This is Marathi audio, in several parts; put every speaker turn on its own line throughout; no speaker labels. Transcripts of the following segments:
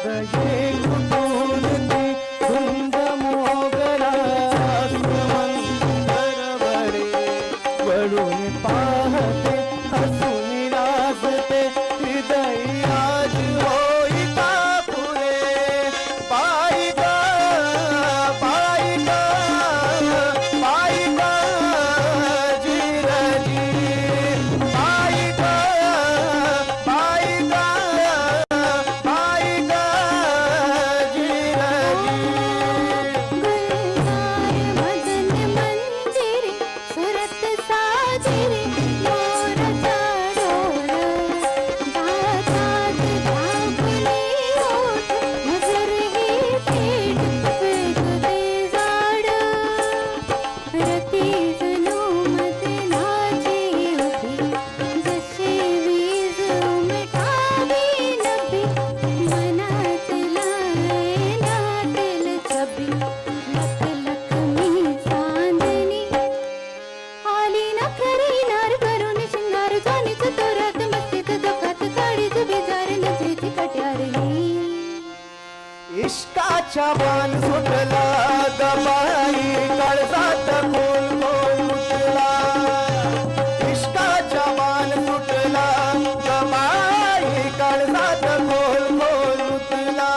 ये कुठून ती धुंद मोगरा सुमंतरवरे वळून पाहते हसून राजते हृदय आज होई का पुरे पायी ग पायी ग पायी ग जिरजी पायी ग पायी ग पायी ग जिरजी
मदन मंदिर सुरत साजिरे मोरचा डोळ दातात दाबले ओठ नजर ही थेट फेकते झाड रती जणू मध्ये नाची उभी जशी वीज उमटावी नभी मनात नाटेल छबी लख लख मी चांदणी आली ना खरी नार करून शिंगार जाणीच तोरात मस्तीत दुखात काळीच बेजार नजरेची कट्यार ही
इश्काच्या बाण सुटला गबाई काळजात खोल खोल मुतला इश्काच्या बाण सुटला गबाई काळजात खोल खोल मुतला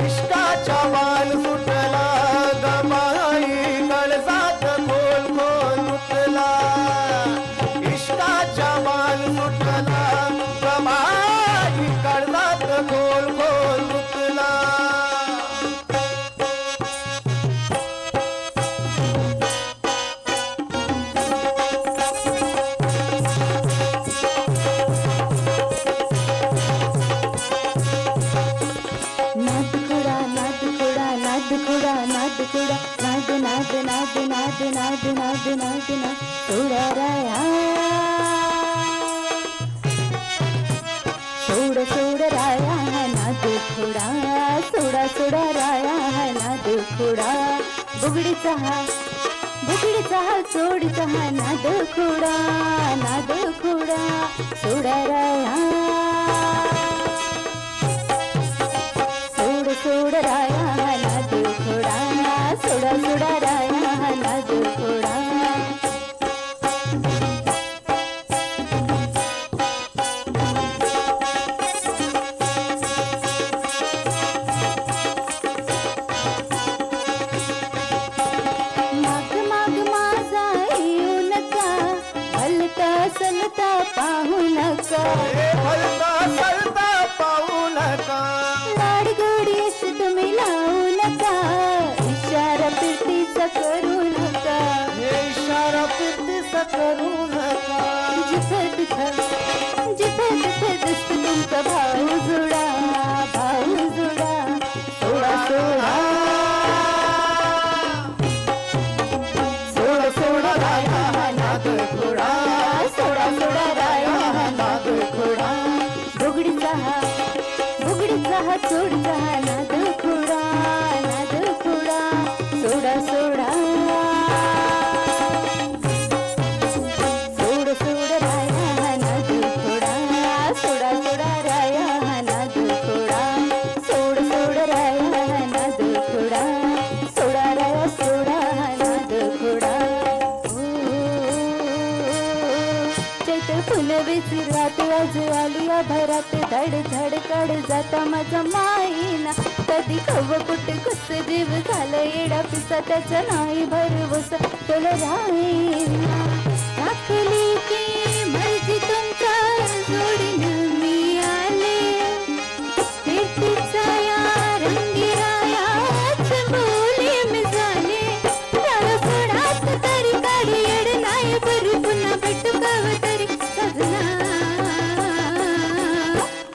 इश्काच्या बाण सुटला गबाई काळजात खोल खोल मुतला इश्काच्या बाण सुटला गबाई काळजात खोल खोल मुतला
नाद खुडा नाद खुडा नाद खुडा नाद खुडा नाद नाद नाद नाद नाद नाद नाद नाद सोडा राया सोड सोड राया नाद खुडा सोडा सोडा राया नाद खुडा बुगडीचा हा सोडीचा हा नाद खुडा सोडा राया सोड सोड राया नाद खुडा सोडा सोडा राया नाद खुडा माग माग माझा येऊ नका हलता सलता पाहू नका
हे हलता सलता पाहू नका
लाड गोडी अशी तुम्ही लावू नका इशारा फिरतीचा करू नका
हे इशारा फिरतीचा करू नका
जिथं तिथं दिसतो तुमचा भाऊ जुडा सोडा सोडा सोडा राया नाद खुडा सोडा सोडा राया नाद खुडा बुगडीचा हा सोडीचा हा नाद खुडा सोडा सोडा सोड सोड राया नाद खुडा सोडा सोडा राया नाद खुडा सोड सोड राया नाद खुडा सोडा राया सोडा नाद खुडा चैत फुल विसरात आज आली भरात धड धड कड जाता माझा माईना कधी खव कुठे कुस जीव झालं येडा पिसा त्याच्या नाही भरवस तुला राहीना टाकली की मर्जी तुमच्या जोडीनं मी आले फिरतीचा या रंगीरायाच बोली मी झाले सोडात तरी काढी येड नाही बरी पुन्हा भेटू गाव तरी सजना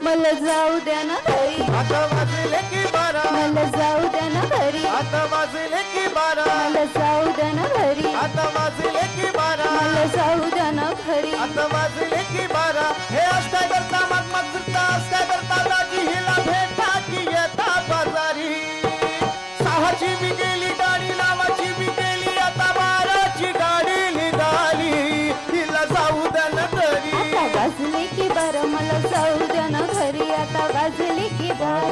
मला जाऊ द्या ना घरी
आता वाजले की बारा
मला जाऊ द्या ना घरी
आता वाजले की बारा
मला जाऊ द्या ना घरी
आता वाजले की बारा
मला जाऊ द्या ना घरी
आता वाजले की बारा हे असता करता मग मग फिरता असता करता दाजी हिला भेटा की येता बाजारी सहाची बी गेली गाडी नावाची बी गेली आता बाराची गाडी निघाली हिला जाऊ द्या ना घरी
आता वाजले की बारा मला जाऊ द्या ना घरी आता वाजले की बारा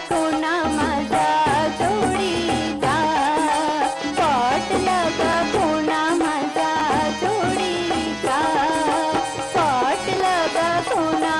कोणा माझा जोडीचा पटला का कोणा माझा जोडीचा पटला का कोणा